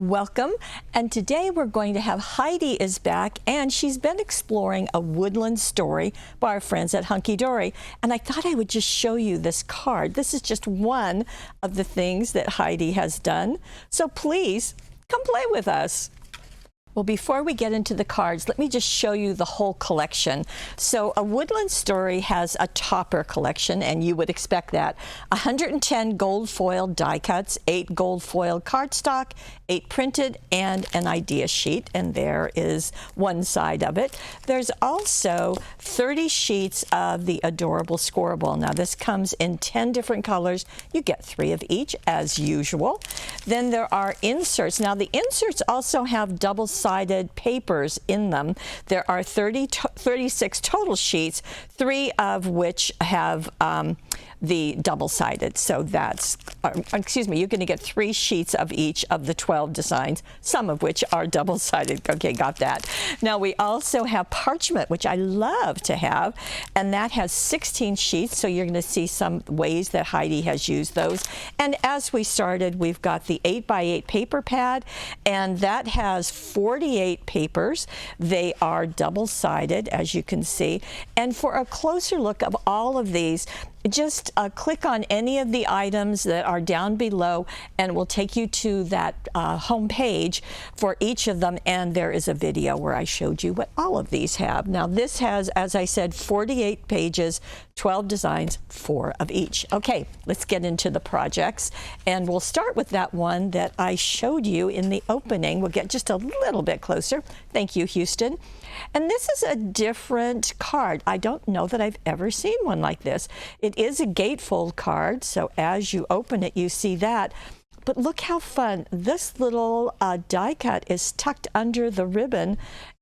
Welcome, and today we're going to have Heidi is back, and she's been exploring a woodland story by our friends at Hunkdory, and I thought I would just show you this card. This is just one of the things that Heidi has done, so please come play with us. Well, before we get into the cards, let me just show you the whole collection. So a woodland story has a topper collection, and you would expect that. 110 gold foiled die cuts, 8 gold foiled cardstock, 8 printed, and an idea sheet, and there is one side of it. There's also 30 sheets of the adorable scoreable. Now this comes in 10 different colors. You get 3 of each as usual. Then there are inserts. Now the inserts also have double-sided papers in them. There are 36 total sheets, 3 of which have the double-sided. So that's, excuse me, you're going to get 3 sheets of each of the 12 designs, some of which are double-sided. Okay, got that. Now we also have parchment, which I love to have, and that has 16 sheets, so you're going to see some ways that Heidi has used those. And as we started, we've got the 8x8 paper pad, and that has 48 papers. They are double-sided, as you can see. And for a closer look of all of these, just click on any of the items that are down below, and we'll take you to that home page for each of them, and there is a video where I showed you what all of these have. Now this has, as I said, 48 pages, 12 designs, 4 of each. Okay, let's get into the projects, and we'll start with that one that I showed you in the opening. We'll get just a little bit closer. Thank you, Houston. And this is a different card. I don't know that I've ever seen one like this. It is a gatefold card, so as you open it, you see that. But look how fun. This little die cut is tucked under the ribbon,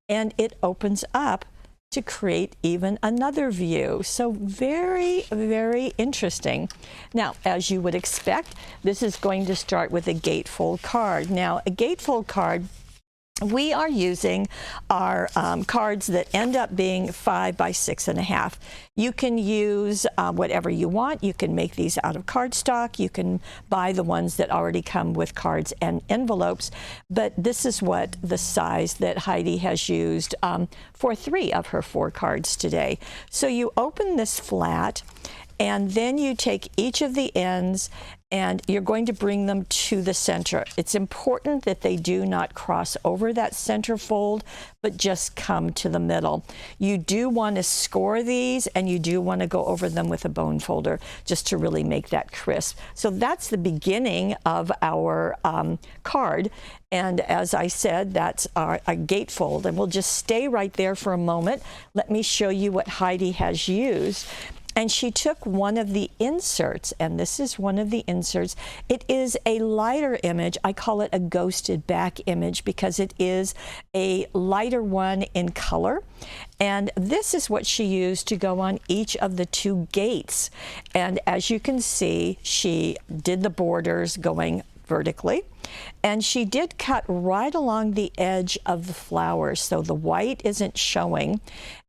and it opens up to create even another view. So very, very interesting. Now, as you would expect, this is going to start with a gatefold card. Now, a gatefold card, we are using our cards that end up being 5 by 6.5. You can use whatever you want. You can make these out of cardstock. You can buy the ones that already come with cards and envelopes. But this is what the size that Heidi has used for 3 of her 4 cards today. So you open this flat, and then you take each of the ends and you're going to bring them to the center. It's important that they do not cross over that center fold, but just come to the middle. You do want to score these, and you do want to go over them with a bone folder just to really make that crisp. So that's the beginning of our card. And as I said, that's our gatefold. And we'll just stay right there for a moment. Let me show you what Heidi has used. And she took one of the inserts, and this is one of the inserts. It is a lighter image. I call it a ghosted back image because it is a lighter one in color. And this is what she used to go on each of the 2 gates. And as you can see, she did the borders going vertically, and she did cut right along the edge of the flowers, so the white isn't showing.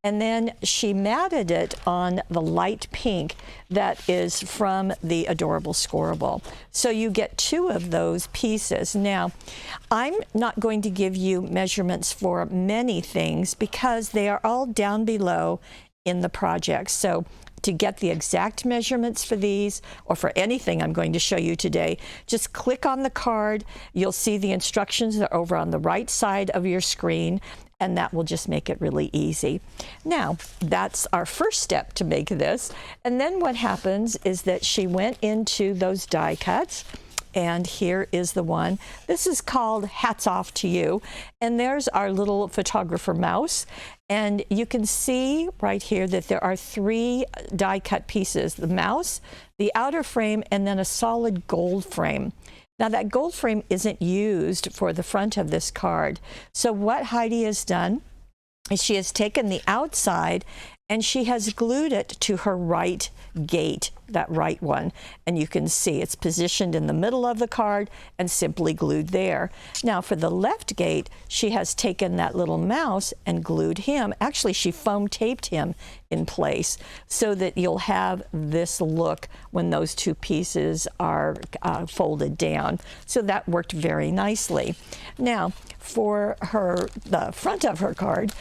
And then she matted it on the light pink that is from the adorable scoreable. So you get 2 of those pieces. Now, I'm not going to give you measurements for many things because they are all down below in the project. So to get the exact measurements for these, or for anything I'm going to show you today, just click on the card. You'll see the instructions. They're over on the right side of your screen, and that will just make it really easy. Now, that's our first step to make this. And then what happens is that she went into those die cuts, and here is the one. This is called Hats Off to You. And there's our little photographer mouse. And you can see right here that there are 3 die cut pieces: the mouse, the outer frame, and then a solid gold frame. Now that gold frame isn't used for the front of this card. So what Heidi has done is she has taken the outside and she has glued it to her right gate, that right one. And you can see it's positioned in the middle of the card and simply glued there. Now for the left gate, she has taken that little mouse and glued him. Actually, she foam taped him in place so that you'll have this look when those 2 pieces are folded down. So that worked very nicely. Now, for the front of her card,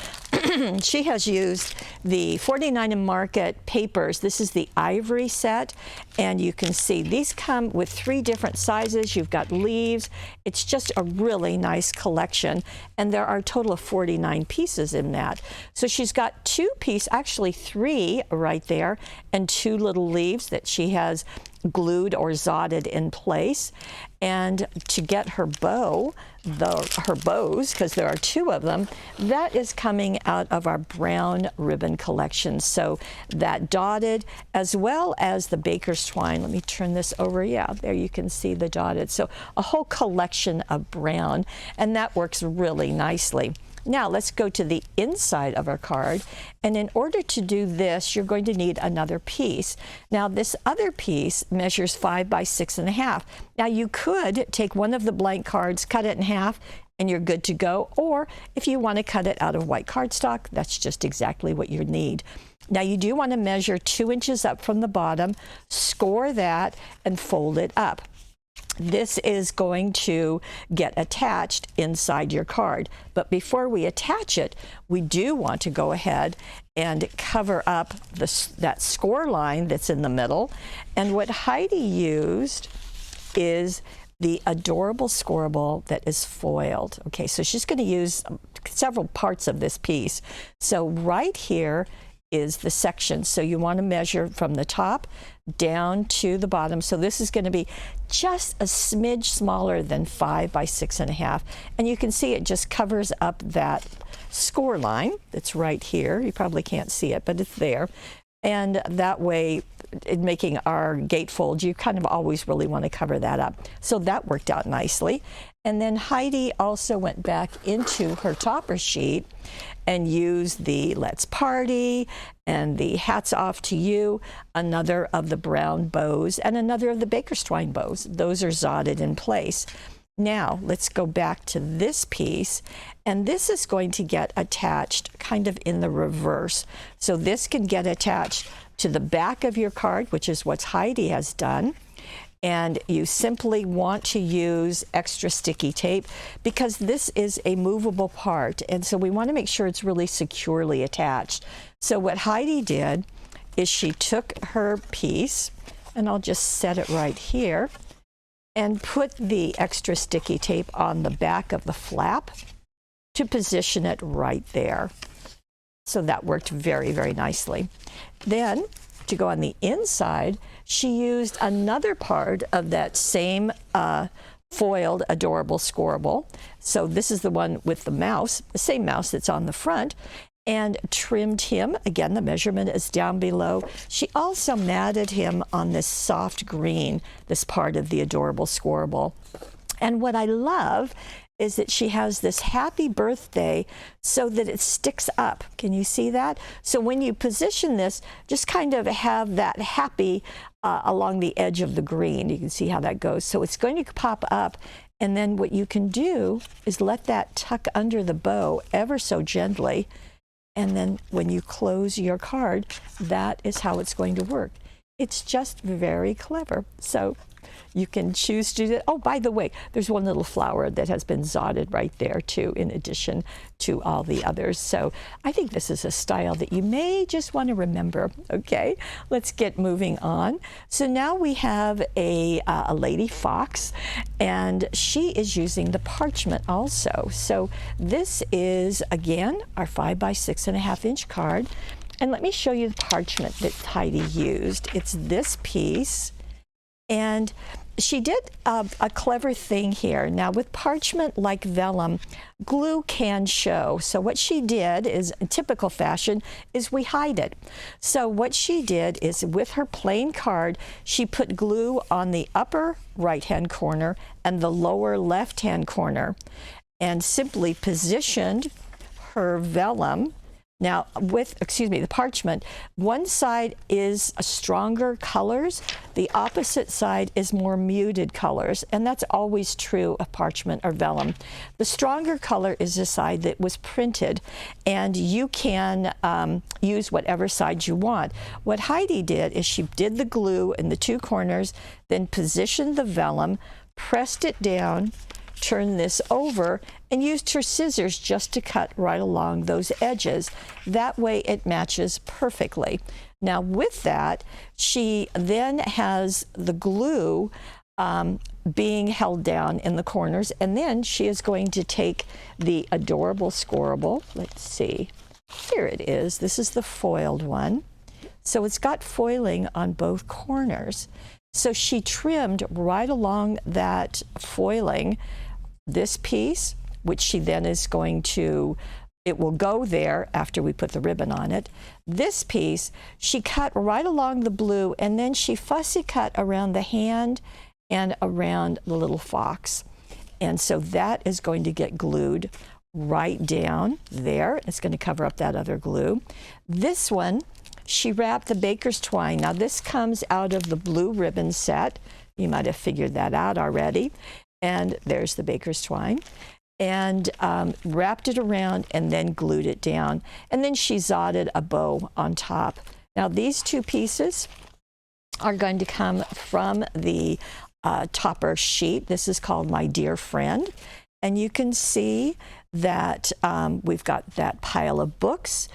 she has used the 49 and Market papers. This is the ivory set, and you can see these come with 3 different sizes. You've got leaves. It's just a really nice collection, and there are a total of 49 pieces in that. So she's got 2 pieces, actually 3 right there, and 2 little leaves that she has glued or zotted in place. And to get her bow, her bows, because there are 2 of them, that is coming out of our brown ribbon collection. So that dotted, as well as the baker's twine. Let me turn this over. Yeah, there you can see the dotted. So a whole collection of brown, and that works really nicely. Now let's go to the inside of our card, and in order to do this, you're going to need another piece. Now this other piece measures 5 by 6.5. Now you could take one of the blank cards, cut it in half, and you're good to go. Or if you want to cut it out of white cardstock, that's just exactly what you need. Now you do want to measure 2 inches up from the bottom, score that, and fold it up. This is going to get attached inside your card. But before we attach it, we do want to go ahead and cover up that score line that's in the middle. And what Heidi used is the adorable scoreable that is foiled. Okay, so she's going to use several parts of this piece. So right here is the section. So you want to measure from the top down to the bottom. So this is going to be just a smidge smaller than 5 by 6.5. And you can see it just covers up that score line that's right here. You probably can't see it, but it's there. And that way, in making our gatefold, you kind of always really want to cover that up. So that worked out nicely. And then Heidi also went back into her topper sheet and used the Let's Party and the Hats Off to You, another of the brown bows, and another of the baker's twine bows. Those are zotted in place. Now let's go back to this piece, and this is going to get attached kind of in the reverse. So this can get attached to the back of your card, which is what Heidi has done. And you simply want to use extra sticky tape because this is a movable part, and so we want to make sure it's really securely attached. So what Heidi did is she took her piece, and I'll just set it right here, and put the extra sticky tape on the back of the flap to position it right there. So that worked very, very nicely. Then to go on the inside, she used another part of that same foiled adorable scoreable. So this is the one with the mouse, the same mouse that's on the front, and trimmed him. Again, the measurement is down below. She also matted him on this soft green, this part of the adorable scoreable. And what I love is that she has this happy birthday so that it sticks up. Can you see that? So when you position this, just kind of have that happy along the edge of the green. You can see how that goes. So it's going to pop up, and then what you can do is let that tuck under the bow ever so gently, and then when you close your card, that is how it's going to work. It's just very clever. So you can choose to do that. Oh, by the way, there's one little flower that has been zotted right there too, in addition to all the others. So I think this is a style that you may just want to remember. Okay, let's get moving on. So now we have a lady fox, and she is using the parchment also. So this is, again, our 5 by 6.5 inch card. And let me show you the parchment that Heidi used. It's this piece. And she did a clever thing here. Now with parchment like vellum, glue can show. So what she did is, in typical fashion, is we hide it. So what she did is, with her plain card, she put glue on the upper right-hand corner and the lower left-hand corner, and simply positioned her vellum. Now, with, the parchment, one side is a stronger colors, the opposite side is more muted colors, and that's always true of parchment or vellum. The stronger color is the side that was printed, and you can use whatever side you want. What Heidi did is she did the glue in the 2 corners, then positioned the vellum, pressed it down, turn this over and used her scissors just to cut right along those edges. That way it matches perfectly. Now with that, she then has the glue being held down in the corners, and then she is going to take the adorable scoreable. Let's see, here it is. This is the foiled one. So it's got foiling on both corners. So she trimmed right along that foiling this piece, which she then is going to, it will go there after we put the ribbon on it. This piece, she cut right along the blue, and then she fussy cut around the hand and around the little fox. And so that is going to get glued right down there. It's going to cover up that other glue. This one, she wrapped the baker's twine. Now this comes out of the blue ribbon set. You might have figured that out already. And there's the baker's twine. And wrapped it around and then glued it down. And then she zotted a bow on top. Now these two pieces are going to come from the topper sheet. This is called My Dear Friend. And you can see that we've got that pile of books.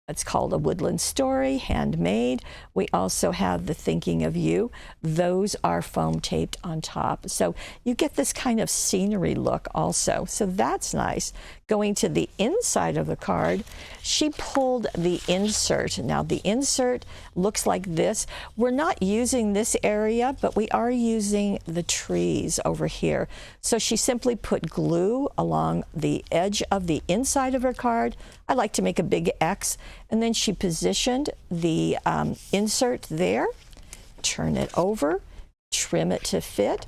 It's called A Woodland Story, handmade. We also have the Thinking of You. Those are foam taped on top. So you get this kind of scenery look also. So that's nice. Going to the inside of the card, she pulled the insert. Now the insert looks like this. We're not using this area, but we are using the trees over here. So she simply put glue along the edge of the inside of her card. I like to make a big X, and then she positioned the insert there, turn it over, trim it to fit,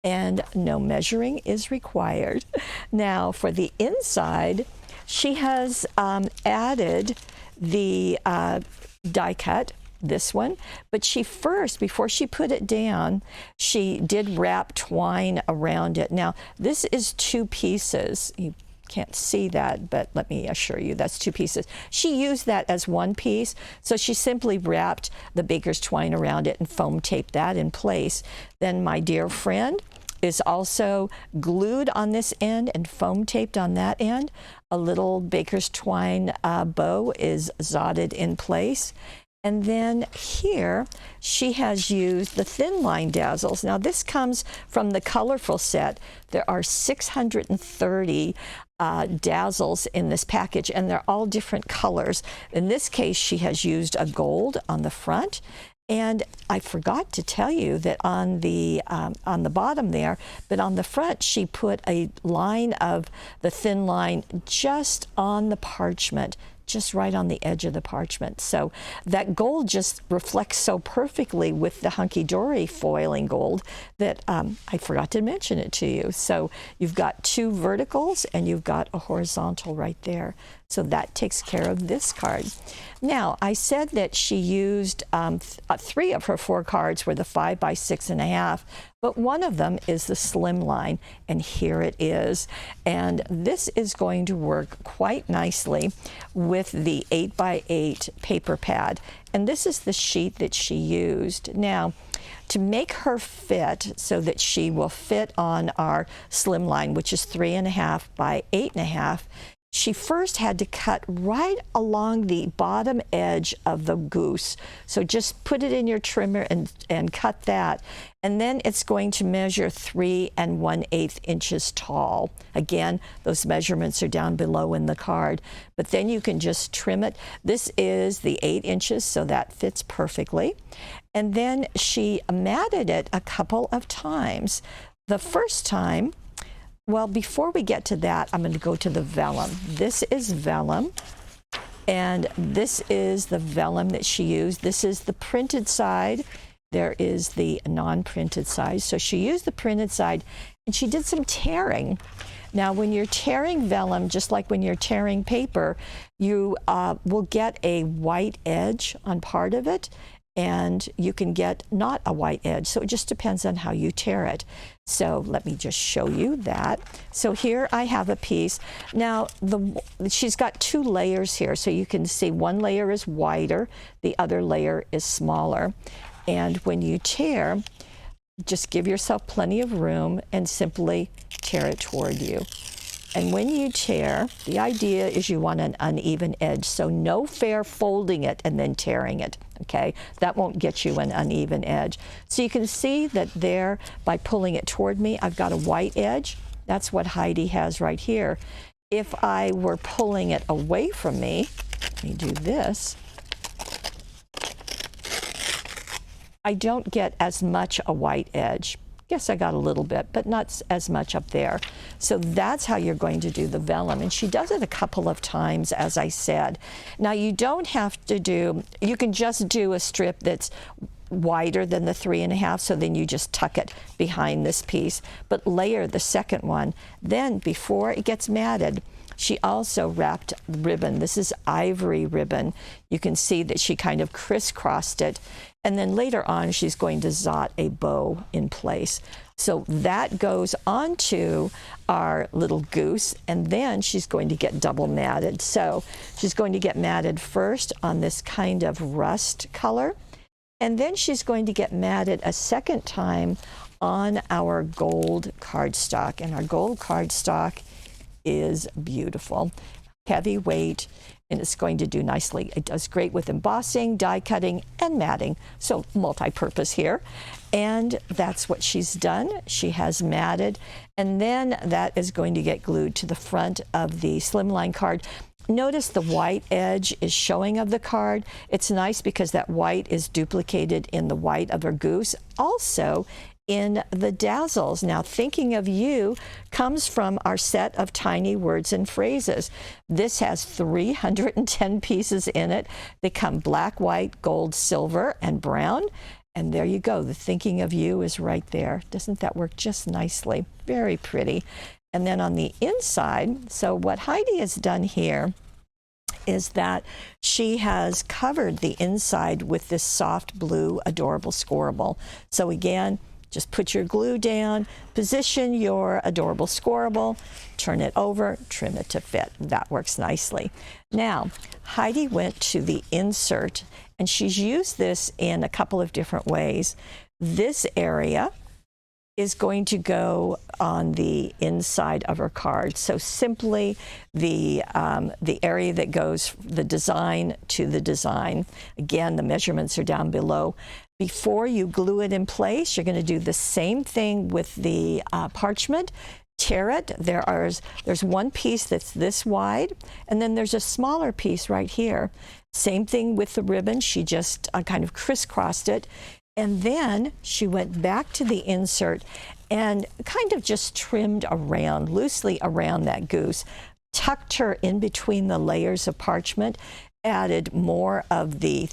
and no measuring is required. Now for the inside, she has added the die cut, this one, but she first, before she put it down, she did wrap twine around it. Now this is two pieces. You can't see that, but let me assure you that's two pieces. She used that as one piece, so she simply wrapped the baker's twine around it and foam taped that in place. Then My Dear Friend is also glued on this end and foam taped on that end. A little baker's twine bow is zotted in place. And then here, she has used the thin line dazzles. Now this comes from the colorful set. There are 630 dazzles in this package, and they're all different colors. In this case, she has used a gold on the front. And I forgot to tell you that on the bottom there, but on the front, she put a line of the thin line just on the parchment, just right on the edge of the parchment. So that gold just reflects so perfectly with the Hunkdory foiling gold that I forgot to mention it to you. So you've got two verticals and you've got a horizontal right there. So that takes care of this card. Now, I said that she used 3 of her 4 cards were the 5 by 6.5, but one of them is the slim line, and here it is. And this is going to work quite nicely with the 8 by 8 paper pad. And this is the sheet that she used. Now, to make her fit so that she will fit on our slim line, which is 3.5 by 8.5, she first had to cut right along the bottom edge of the goose. So just put it in your trimmer and cut that. And then it's going to measure 3 1/8 inches tall. Again, those measurements are down below in the card, but then you can just trim it. This is the 8 inches, so that fits perfectly. And then she matted it a couple of times. The first time, well, before we get to that, I'm going to go to the vellum. This is vellum, and this is the vellum that she used. This is the printed side. There is the non-printed side. So she used the printed side, and she did some tearing. Now, when you're tearing vellum, just like when you're tearing paper, you will get a white edge on part of it, and you can get not a white edge. So it just depends on how you tear it. So let me just show you that. So here I have a piece. Now she's got 2 layers here. So you can see one layer is wider, the other layer is smaller. And when you tear, Just give yourself plenty of room and simply tear it toward you. And when you tear, the idea is you want an uneven edge, so no fair folding it and then tearing it, okay? That won't get you an uneven edge. So you can see that there, by pulling it toward me, I've got a white edge. That's what Heidi has right here. If I were pulling it away from me, let me do this, I don't get as much a white edge. Yes, I got a little bit, but not as much up there. So that's how you're going to do the vellum. And she does it a couple of times, as I said. Now, you don't have to do, you can just do a strip that's wider than the 3.5, so then you just tuck it behind this piece, but layer the second one. Then, before it gets matted, she also wrapped ribbon. This is ivory ribbon. You can see that she kind of crisscrossed it. And then later on, she's going to zot a bow in place. So that goes onto our little goose, and then she's going to get double matted. So she's going to get matted first on this kind of rust color, and then she's going to get matted a second time on our gold cardstock. And our gold cardstock is beautiful, heavy weight, and it's going to do nicely. It does great with embossing, die cutting, and matting. So multi-purpose here. And that's what she's done. She has matted, and then that is going to get glued to the front of the slimline card. Notice the white edge is showing of the card. It's nice because that white is duplicated in the white of her goose. Also, in the dazzles. Now, Thinking of You comes from our set of tiny words and phrases. This has 310 pieces in it. They come black, white, gold, silver, and brown. And there you go. The Thinking of You is right there. Doesn't that work just nicely? Very pretty. And then on the inside, so what Heidi has done here is that she has covered the inside with this soft blue adorable scoreable. So again, just put your glue down, position your adorable scoreable, turn it over, trim it to fit. That works nicely. Now, Heidi went to the insert, and she's used this in a couple of different ways. This area is going to go on the inside of her card. So simply the area that goes the design to the design. Again, the measurements are down below. Before you glue it in place, you're going to do the same thing with the parchment. Tear it. There's one piece that's this wide, and then there's a smaller piece right here. Same thing with the ribbon. She just kind of crisscrossed it. And then she went back to the insert and kind of just trimmed around, loosely around that goose, tucked her in between the layers of parchment, added more of the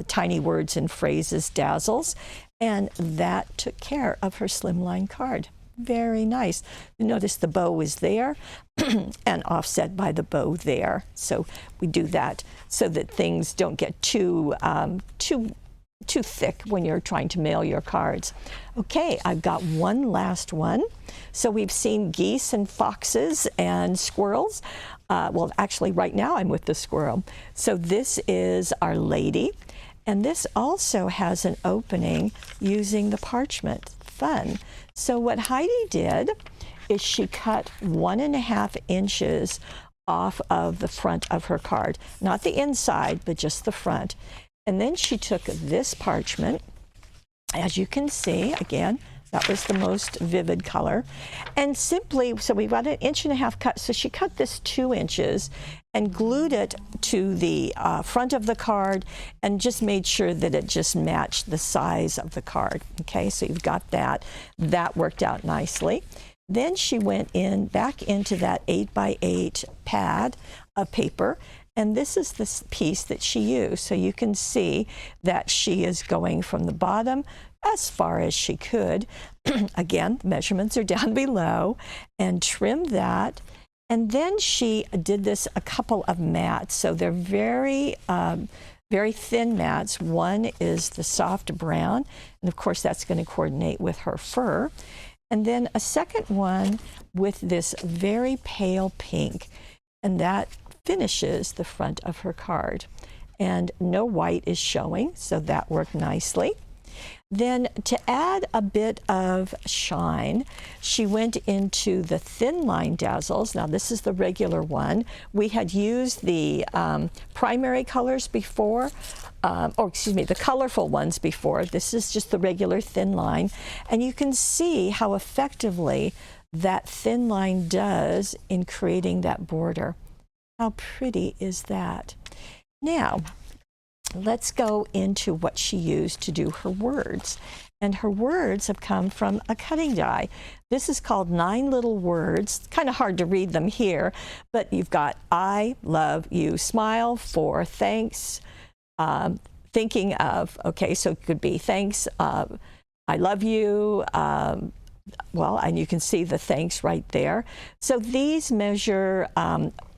tiny words and phrases dazzles, and that took care of her slimline card. Very nice. Notice the bow is there and offset by the bow there. So we do that so that things don't get too thick when you're trying to mail your cards. Okay, I've got one last one. So we've seen geese and foxes and squirrels. Well, actually, right now I'm with the squirrel. So this is our lady, and this also has an opening using the parchment. Fun. So what Heidi did is she cut 1.5 inches off of the front of her card. Not the inside, but just the front. And then she took this parchment, as you can see, again, that was the most vivid color, and simply, so we've got 1.5 inches cut, so she cut this 2 inches and glued it to the front of the card and just made sure that it just matched the size of the card. Okay, so you've got that. That worked out nicely. Then she went back into that 8x8 pad of paper, and this is this piece that she used. So you can see that she is going from the bottom as far as she could. Again, measurements are down below, and trimmed that. And then she did this a couple of mats. So they're very thin mats. One is the soft brown, and of course that's going to coordinate with her fur. And then a second one with this very pale pink, and that finishes the front of her card. And no white is showing, so that worked nicely. Then to add a bit of shine, she went into the thin line dazzles. Now this is the regular one. We had used the primary colors before, or excuse me, the colorful ones before. This is just the regular thin line. And you can see how effectively that thin line does in creating that border. How pretty is that? Now, let's go into what she used to do her words. And her words have come from a cutting die. This is called 9 Little Words. It's kind of hard to read them here, but you've got I love you, smile, for, thanks, thinking of, okay, so it could be thanks, I love you, well, and you can see the thanks right there. So these measure,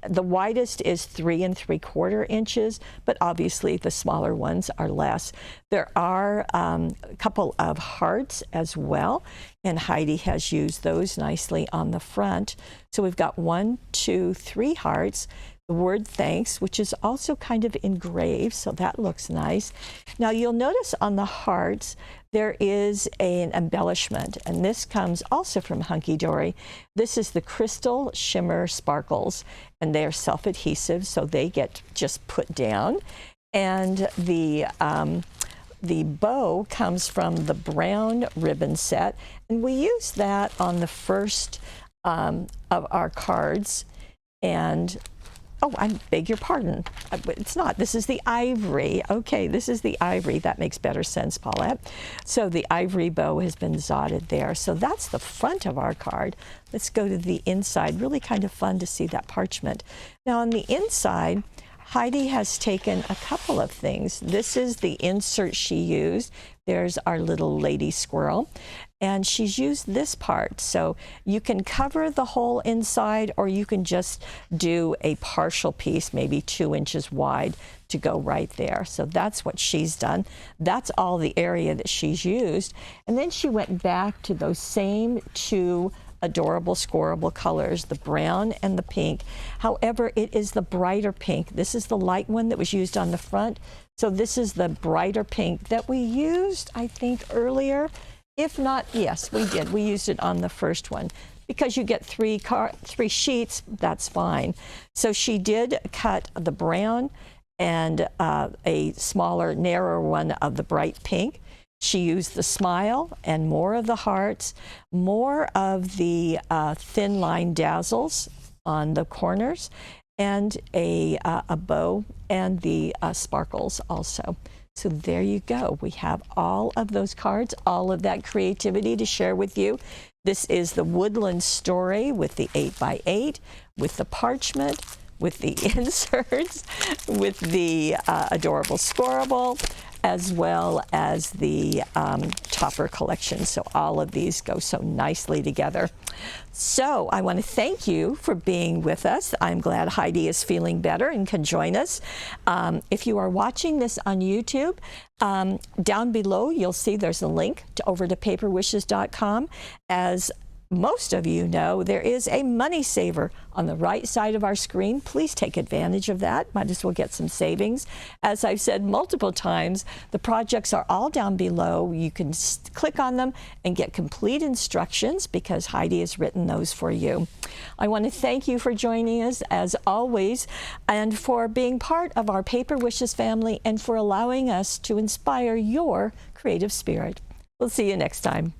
the widest is 3 3/4 inches, but obviously the smaller ones are less. There are a couple of hearts as well, and Heidi has used those nicely on the front. So we've got 1, 2, 3 hearts. The word thanks, which is also kind of engraved, so that looks nice. Now you'll notice on the hearts there is an embellishment, and this comes also from Hunkdory. This is the Crystal Shimmer Sparkles, and they are self-adhesive, so they get just put down. And the bow comes from the brown ribbon set, and we use that on the first of our cards. And oh, I beg your pardon. It's not. This is the ivory. Okay, this is the ivory. That makes better sense, Paulette. So the ivory bow has been dotted there. So that's the front of our card. Let's go to the inside. Really kind of fun to see that parchment. Now on the inside, Heidi has taken a couple of things. This is the insert she used. There's our little lady squirrel. And she's used this part. So you can cover the whole inside, or you can just do a partial piece, maybe 2 inches wide, to go right there. So that's what she's done. That's all the area that she's used. And then she went back to those same 2 adorable scoreable colors, the brown and the pink. However, it is the brighter pink. This is the light one that was used on the front. So this is the brighter pink that we used, I think, earlier. If not, yes, we did. We used it on the first one. Because you get 3 sheets, that's fine. So she did cut the brown and a smaller, narrower one of the bright pink. She used the smile and more of the hearts, more of the thin line dazzles on the corners, and a bow and the sparkles also. So there you go. We have all of those cards, all of that creativity to share with you. This is the Woodland story with the 8x8, with the parchment, with the inserts, with the adorable scoreable, as well as the topper collection. So all of these go so nicely together. So I want to thank you for being with us. I'm glad Heidi is feeling better and can join us. If you are watching this on YouTube, down below you'll see there's a link over to paperwishes.com. As most of you know, there is a money saver on the right side of our screen. Please take advantage of that. Might as well get some savings. As I've said multiple times, the projects are all down below. You can click on them and get complete instructions because Heidi has written those for you. I want to thank you for joining us as always, and for being part of our Paper Wishes family, and for allowing us to inspire your creative spirit. We'll see you next time.